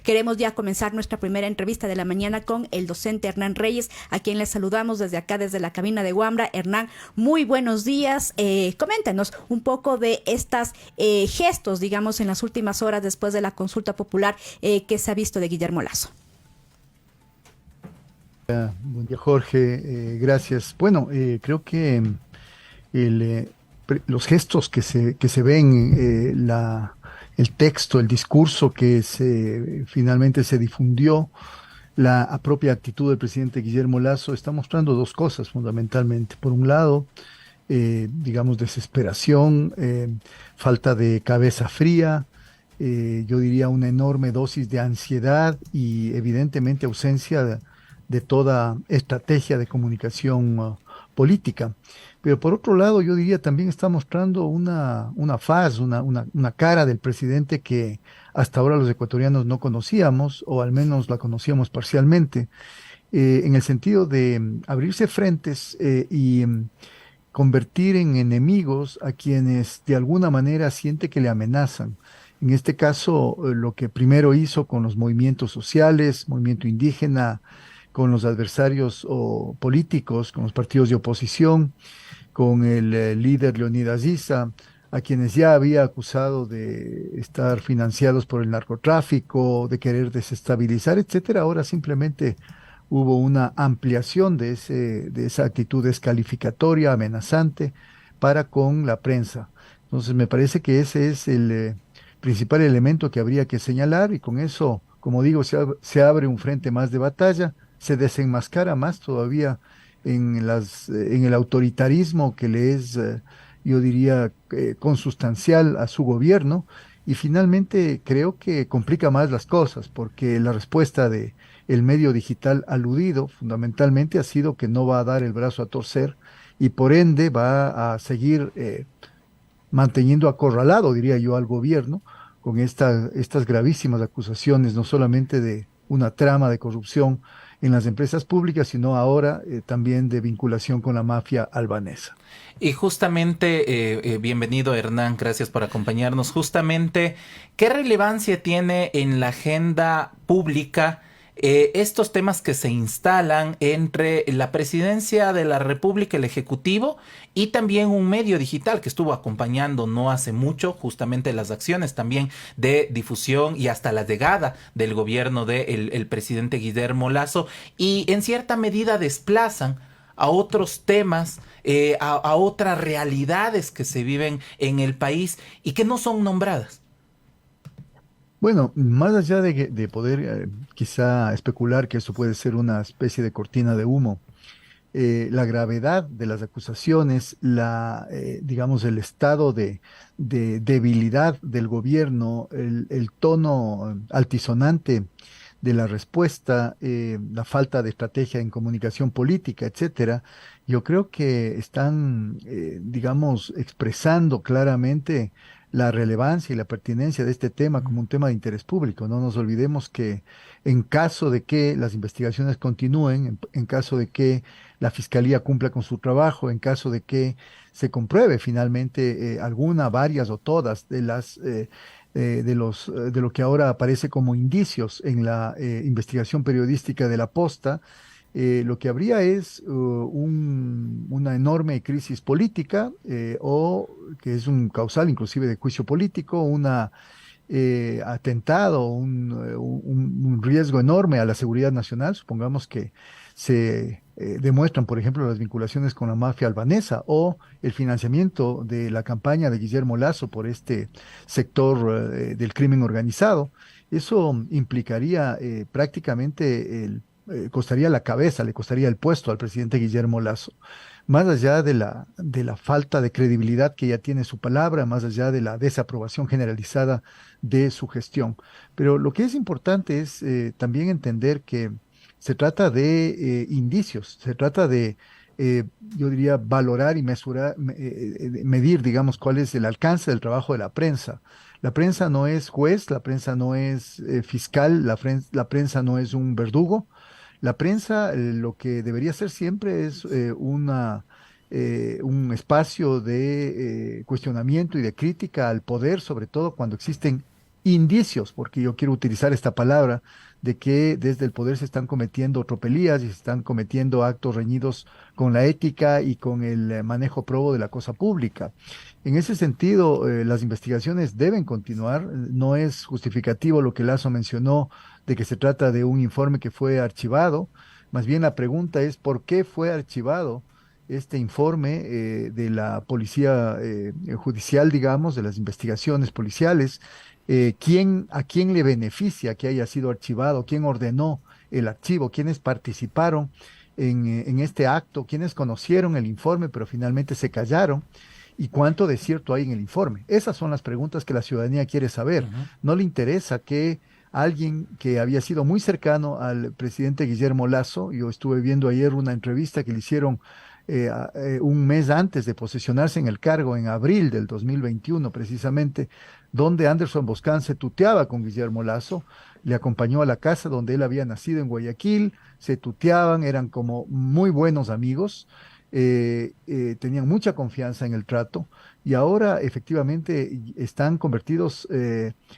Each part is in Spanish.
Queremos ya comenzar nuestra primera entrevista de la mañana con el docente Hernán Reyes, a quien le saludamos desde acá, desde la cabina de Wambra. Hernán, muy buenos días. Coméntanos un poco de estos gestos, digamos, en las últimas horas después de la consulta popular que se ha visto de Guillermo Lasso. Buen día, Jorge. Gracias. Bueno, creo que los gestos que se ven, el texto, el discurso que finalmente se difundió, la propia actitud del presidente Guillermo Lasso está mostrando dos cosas fundamentalmente. Por un lado, digamos, desesperación, falta de cabeza fría, yo diría una enorme dosis de ansiedad y evidentemente ausencia de toda estrategia de comunicación política. Pero por otro lado, yo diría también está mostrando una faz, una cara del presidente que hasta ahora los ecuatorianos no conocíamos, o al menos la conocíamos parcialmente, en el sentido de abrirse frentes y convertir en enemigos a quienes de alguna manera siente que le amenazan. En este caso, lo que primero hizo con los movimientos sociales, movimiento indígena, con los adversarios políticos, con los partidos de oposición, con el líder Leonidas Issa, a quienes ya había acusado de estar financiados por el narcotráfico, de querer desestabilizar, etcétera. Ahora simplemente hubo una ampliación de esa actitud descalificatoria, amenazante, para con la prensa. Entonces, me parece que ese es el principal elemento que habría que señalar, y con eso, como digo, se abre un frente más de batalla, se desenmascara más todavía en el autoritarismo que le es, yo diría, consustancial a su gobierno. Y finalmente creo que complica más las cosas, porque la respuesta de el medio digital aludido fundamentalmente ha sido que no va a dar el brazo a torcer, y por ende va a seguir manteniendo acorralado, diría yo, al gobierno con estas gravísimas acusaciones, no solamente de una trama de corrupción en las empresas públicas, sino ahora también de vinculación con la mafia albanesa. Y justamente, bienvenido Hernán, gracias por acompañarnos. Justamente, ¿qué relevancia tiene en la agenda pública estos temas que se instalan entre la presidencia de la República, el Ejecutivo, y también un medio digital que estuvo acompañando no hace mucho justamente las acciones también de difusión y hasta la llegada del gobierno del presidente Guillermo Lasso, y en cierta medida desplazan a otros temas, a otras realidades que se viven en el país y que no son nombradas? Bueno, más allá de poder quizá especular que eso puede ser una especie de cortina de humo, la gravedad de las acusaciones, digamos, el estado de debilidad del gobierno, el tono altisonante de la respuesta, la falta de estrategia en comunicación política, etcétera, yo creo que están, digamos, expresando claramente la relevancia y la pertinencia de este tema como un tema de interés público. No nos olvidemos que en caso de que las investigaciones continúen, en caso de que la Fiscalía cumpla con su trabajo, en caso de que se compruebe finalmente alguna, varias o todas de lo que ahora aparece como indicios en la investigación periodística de La Posta, lo que habría es una enorme crisis política, o que es un causal inclusive de juicio político, una atentado, un riesgo enorme a la seguridad nacional. Supongamos que se demuestran, por ejemplo, las vinculaciones con la mafia albanesa o el financiamiento de la campaña de Guillermo Lasso por este sector del crimen organizado. Eso implicaría prácticamente costaría la cabeza, le costaría el puesto al presidente Guillermo Lasso. Más allá de la falta de credibilidad que ya tiene su palabra, más allá de la desaprobación generalizada de su gestión. Pero lo que es importante es también entender que se trata de indicios, se trata de, yo diría, valorar y medir, digamos, cuál es el alcance del trabajo de la prensa. La prensa no es juez, la prensa no es fiscal, la prensa no es un verdugo. La prensa, lo que debería ser siempre es un espacio de cuestionamiento y de crítica al poder, sobre todo cuando existen indicios, porque yo quiero utilizar esta palabra, de que desde el poder se están cometiendo tropelías y se están cometiendo actos reñidos con la ética y con el manejo probo de la cosa pública. En ese sentido, las investigaciones deben continuar. No es justificativo lo que Lazo mencionó de que se trata de un informe que fue archivado. Más bien la pregunta es por qué fue archivado este informe de la policía judicial, digamos, de las investigaciones policiales. ¿A quién le beneficia que haya sido archivado? ¿Quién ordenó el archivo? ¿Quiénes participaron en este acto? ¿Quiénes conocieron el informe pero finalmente se callaron? ¿Y cuánto de cierto hay en el informe? Esas son las preguntas que la ciudadanía quiere saber. No le interesa que alguien que había sido muy cercano al presidente Guillermo Lasso, yo estuve viendo ayer una entrevista que le hicieron un mes antes de posesionarse en el cargo, en abril del 2021 precisamente, donde Anderson Boscán se tuteaba con Guillermo Lasso, le acompañó a la casa donde él había nacido en Guayaquil, se tuteaban, eran como muy buenos amigos, tenían mucha confianza en el trato y ahora efectivamente están convertidos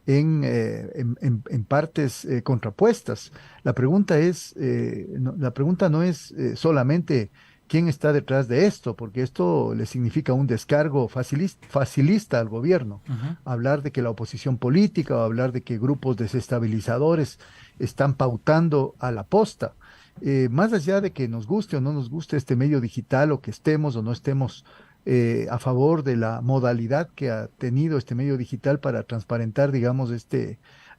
en partes contrapuestas. La pregunta la pregunta no es solamente quién está detrás de esto, porque esto le significa un descargo facilista al gobierno. Hablar de que la oposición política o hablar de que grupos desestabilizadores están pautando a la posta. Más allá de que nos guste o no nos guste este medio digital o que estemos o no estemos a favor de la modalidad que ha tenido este medio digital para transparentar, digamos,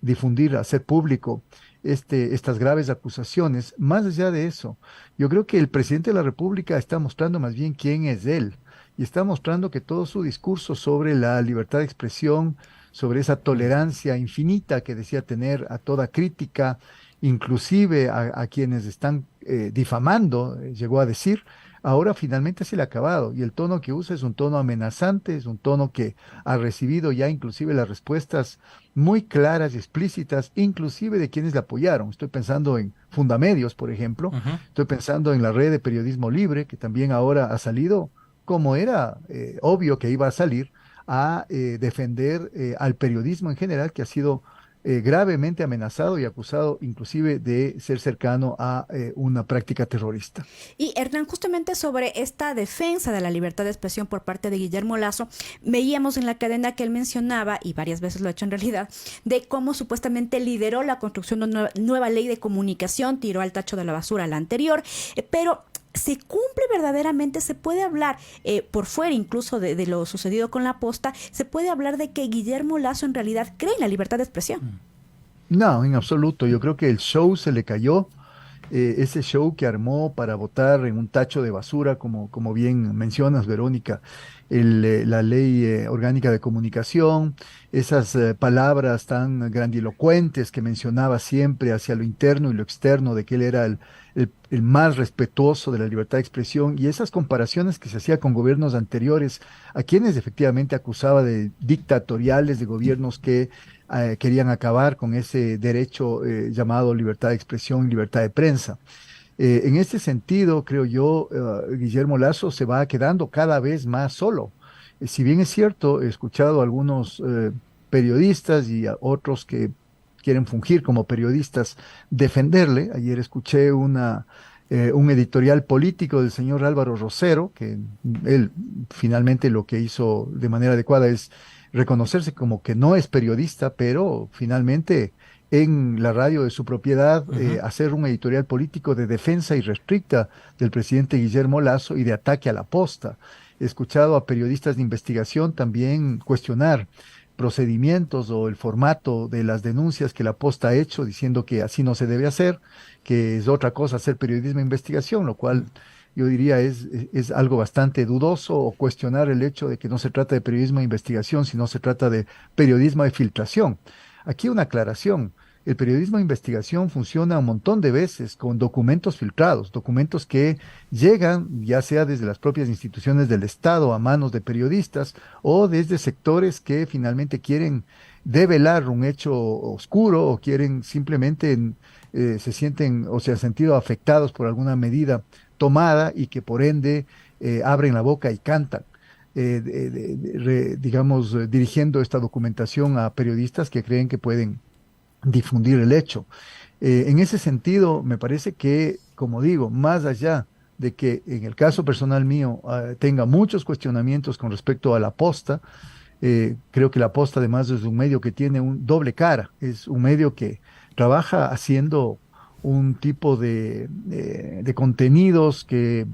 difundir, hacer público estas graves acusaciones, más allá de eso, yo creo que el presidente de la República está mostrando más bien quién es él y está mostrando que todo su discurso sobre la libertad de expresión, sobre esa tolerancia infinita que decía tener a toda crítica, inclusive a quienes están difamando, llegó a decir, ahora finalmente se le ha acabado y el tono que usa es un tono amenazante, es un tono que ha recibido ya inclusive las respuestas muy claras y explícitas, inclusive de quienes le apoyaron. Estoy pensando en Fundamedios, por ejemplo, estoy pensando en la red de periodismo libre, que también ahora ha salido, como era obvio que iba a salir, a defender al periodismo en general, que ha sido gravemente amenazado y acusado inclusive de ser cercano a una práctica terrorista. Y Hernán, justamente sobre esta defensa de la libertad de expresión por parte de Guillermo Lasso, veíamos en la cadena que él mencionaba, y varias veces lo ha hecho en realidad, de cómo supuestamente lideró la construcción de una nueva ley de comunicación, tiró al tacho de la basura la anterior, pero ¿se cumple verdaderamente? ¿Se puede hablar, por fuera incluso de lo sucedido con la posta, se puede hablar de que Guillermo Lasso en realidad cree en la libertad de expresión? No, en absoluto. Yo creo que el show se le cayó, ese show que armó para votar en un tacho de basura, como bien mencionas, Verónica, la ley orgánica de comunicación, esas palabras tan grandilocuentes que mencionaba siempre hacia lo interno y lo externo, de que él era el más respetuoso de la libertad de expresión, y esas comparaciones que se hacía con gobiernos anteriores, a quienes efectivamente acusaba de dictatoriales, de gobiernos que querían acabar con ese derecho llamado libertad de expresión y libertad de prensa. En este sentido, creo yo, Guillermo Lasso se va quedando cada vez más solo. Si bien es cierto, he escuchado a algunos periodistas y a otros que quieren fungir como periodistas defenderle. Ayer escuché un editorial político del señor Álvaro Rosero, que él finalmente lo que hizo de manera adecuada es reconocerse como que no es periodista, pero finalmente en la radio de su propiedad hacer un editorial político de defensa irrestricta del presidente Guillermo Lasso y de ataque a la posta. He escuchado a periodistas de investigación también cuestionar procedimientos o el formato de las denuncias que la posta ha hecho, diciendo que así no se debe hacer, que es otra cosa hacer periodismo de investigación, lo cual yo diría es algo bastante dudoso, o cuestionar el hecho de que no se trata de periodismo de investigación, sino se trata de periodismo de filtración. Aquí una aclaración. El periodismo de investigación funciona un montón de veces con documentos filtrados, documentos que llegan ya sea desde las propias instituciones del Estado a manos de periodistas o desde sectores que finalmente quieren develar un hecho oscuro o quieren simplemente se sienten o se han sentido afectados por alguna medida tomada y que por ende abren la boca y cantan. digamos, dirigiendo esta documentación a periodistas que creen que pueden difundir el hecho. En ese sentido, me parece que, como digo, más allá de que en el caso personal mío tenga muchos cuestionamientos con respecto a la posta, creo que la posta además es un medio que tiene un doble cara, es un medio que trabaja haciendo un tipo de contenidos que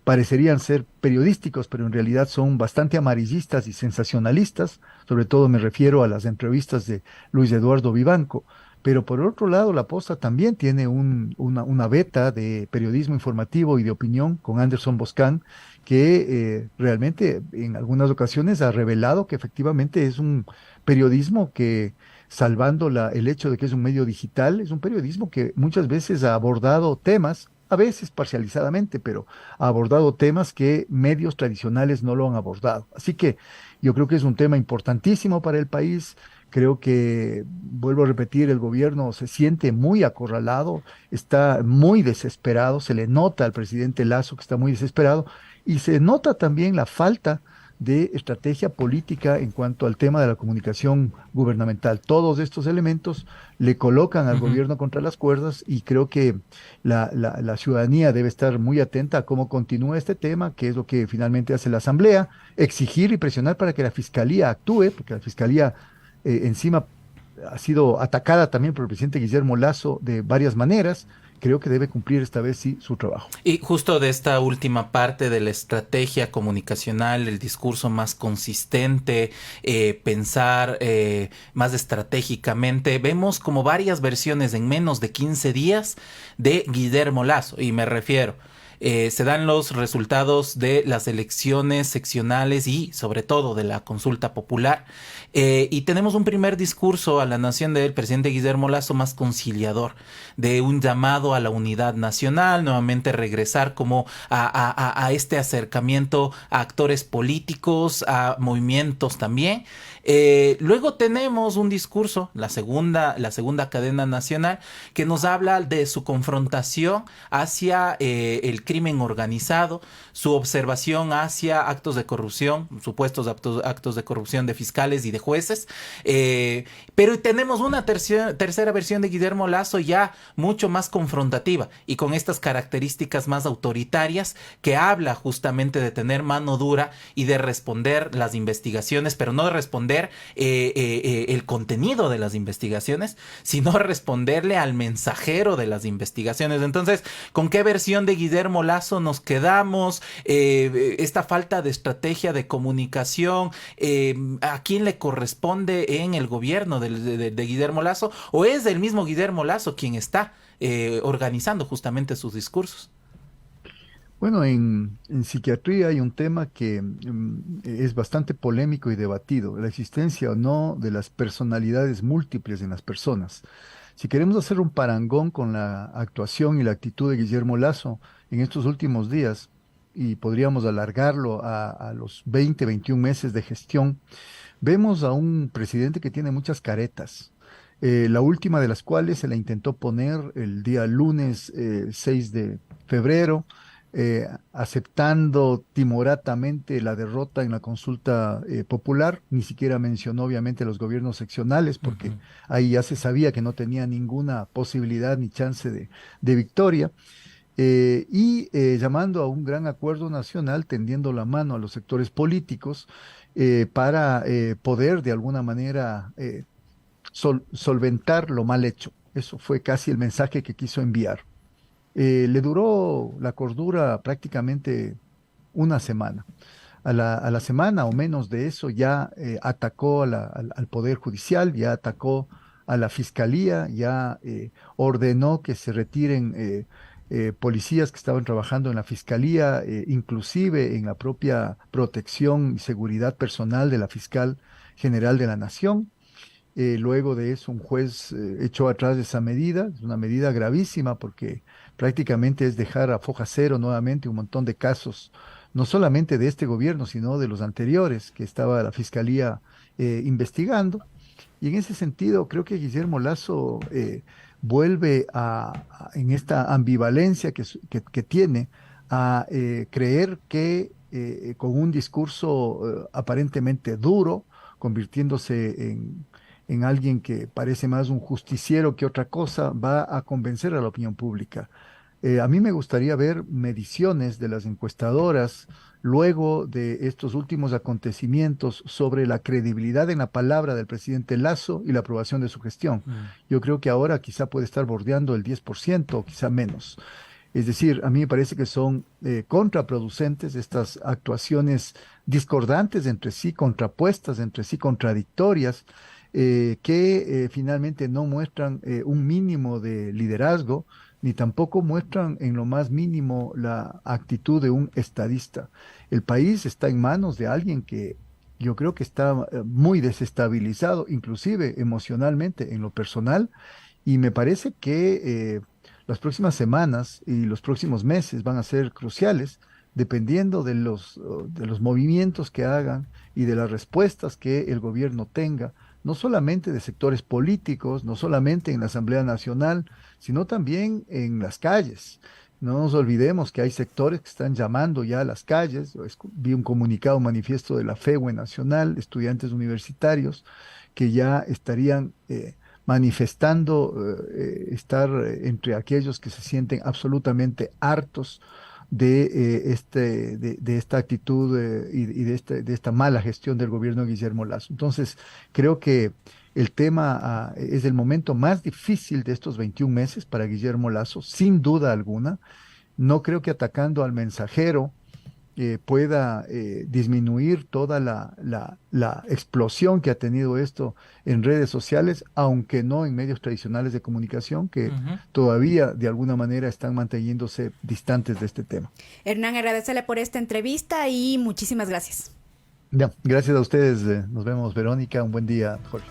parecerían ser periodísticos, pero en realidad son bastante amarillistas y sensacionalistas, sobre todo me refiero a las entrevistas de Luis Eduardo Vivanco. Pero por otro lado, La Posta también tiene una beta de periodismo informativo y de opinión con Anderson Boscan, que realmente en algunas ocasiones ha revelado que efectivamente es un periodismo que, salvando el hecho de que es un medio digital, es un periodismo que muchas veces ha abordado temas, a veces parcializadamente, pero ha abordado temas que medios tradicionales no lo han abordado. Así que yo creo que es un tema importantísimo para el país. Creo que, vuelvo a repetir, el gobierno se siente muy acorralado, está muy desesperado, se le nota al presidente Lazo que está muy desesperado y se nota también la falta de estrategia política en cuanto al tema de la comunicación gubernamental. Todos estos elementos le colocan al gobierno contra las cuerdas y creo que la ciudadanía debe estar muy atenta a cómo continúa este tema, que es lo que finalmente hace la Asamblea, exigir y presionar para que la Fiscalía actúe, porque la Fiscalía encima ha sido atacada también por el presidente Guillermo Lazo de varias maneras. Creo que debe cumplir esta vez sí su trabajo. Y justo de esta última parte de la estrategia comunicacional, el discurso más consistente, pensar más estratégicamente, vemos como varias versiones en menos de 15 días de Guillermo Lazo, y me refiero, se dan los resultados de las elecciones seccionales y sobre todo de la consulta popular, y tenemos un primer discurso a la nación del presidente Guillermo Lazo más conciliador, de un llamado a la unidad nacional, nuevamente regresar como a este acercamiento a actores políticos, a movimientos también. Luego tenemos un discurso, la segunda cadena nacional, que nos habla de su confrontación hacia el crimen organizado, su observación hacia actos de corrupción, supuestos actos de corrupción de fiscales y de jueces, pero tenemos una tercera versión de Guillermo Lazo ya mucho más confrontativa y con estas características más autoritarias, que habla justamente de tener mano dura y de responder las investigaciones, pero no de responder el contenido de las investigaciones, sino responderle al mensajero de las investigaciones. Entonces, ¿con qué versión de Guillermo Lazo nos quedamos? Esta falta de estrategia de comunicación, ¿a quién le corresponde en el gobierno de Guillermo Lazo? ¿O es el mismo Guillermo Lazo quien está organizando justamente sus discursos? Bueno, en psiquiatría hay un tema que es bastante polémico y debatido, la existencia o no de las personalidades múltiples en las personas. Si queremos hacer un parangón con la actuación y la actitud de Guillermo Lazo en estos últimos días, y podríamos alargarlo a los 20, 21 meses de gestión, vemos a un presidente que tiene muchas caretas. La última de las cuales se la intentó poner el día lunes 6 de febrero, aceptando timoratamente la derrota en la consulta popular. Ni siquiera mencionó obviamente los gobiernos seccionales, porque ahí ya se sabía que no tenía ninguna posibilidad ni chance de victoria. Llamando a un gran acuerdo nacional, tendiendo la mano a los sectores políticos para poder de alguna manera solventar lo mal hecho. Eso fue casi el mensaje que quiso enviar. Le duró la cordura prácticamente una semana. A la semana o menos de eso ya atacó al Poder Judicial, ya atacó a la Fiscalía, ya ordenó que se retiren policías que estaban trabajando en la Fiscalía, inclusive en la propia protección y seguridad personal de la Fiscal General de la Nación. Luego de eso, un juez echó atrás esa medida. Es una medida gravísima porque prácticamente es dejar a foja cero nuevamente un montón de casos, no solamente de este gobierno, sino de los anteriores que estaba la Fiscalía investigando. Y en ese sentido, creo que Guillermo Lazo vuelve en esta ambivalencia que tiene a creer que con un discurso aparentemente duro, convirtiéndose en alguien que parece más un justiciero que otra cosa, va a convencer a la opinión pública. A mí me gustaría ver mediciones de las encuestadoras luego de estos últimos acontecimientos sobre la credibilidad en la palabra del presidente Lasso y la aprobación de su gestión. Mm. Yo creo que ahora quizá puede estar bordeando el 10% o quizá menos. Es decir, a mí me parece que son contraproducentes estas actuaciones discordantes entre sí, contrapuestas entre sí, contradictorias, que finalmente no muestran un mínimo de liderazgo, ni tampoco muestran en lo más mínimo la actitud de un estadista. El país está en manos de alguien que yo creo que está muy desestabilizado, inclusive emocionalmente, en lo personal, y me parece que las próximas semanas y los próximos meses van a ser cruciales, dependiendo de los movimientos que hagan y de las respuestas que el gobierno tenga, no solamente de sectores políticos, no solamente en la Asamblea Nacional, sino también en las calles. No nos olvidemos que hay sectores que están llamando ya a las calles. Vi un comunicado, un manifiesto de la FEUE Nacional, estudiantes universitarios, que ya estarían manifestando estar entre aquellos que se sienten absolutamente hartos de esta actitud y de esta mala gestión del gobierno de Guillermo Lasso. Entonces, creo que el tema es el momento más difícil de estos 21 meses para Guillermo Lasso, sin duda alguna. No creo que atacando al mensajero pueda disminuir toda la explosión que ha tenido esto en redes sociales, aunque no en medios tradicionales de comunicación, que Ujú. todavía de alguna manera están manteniéndose distantes de este tema. Hernán, agradecerle por esta entrevista y muchísimas gracias. Ya, gracias a ustedes. Nos vemos, Verónica. Un buen día, Jorge.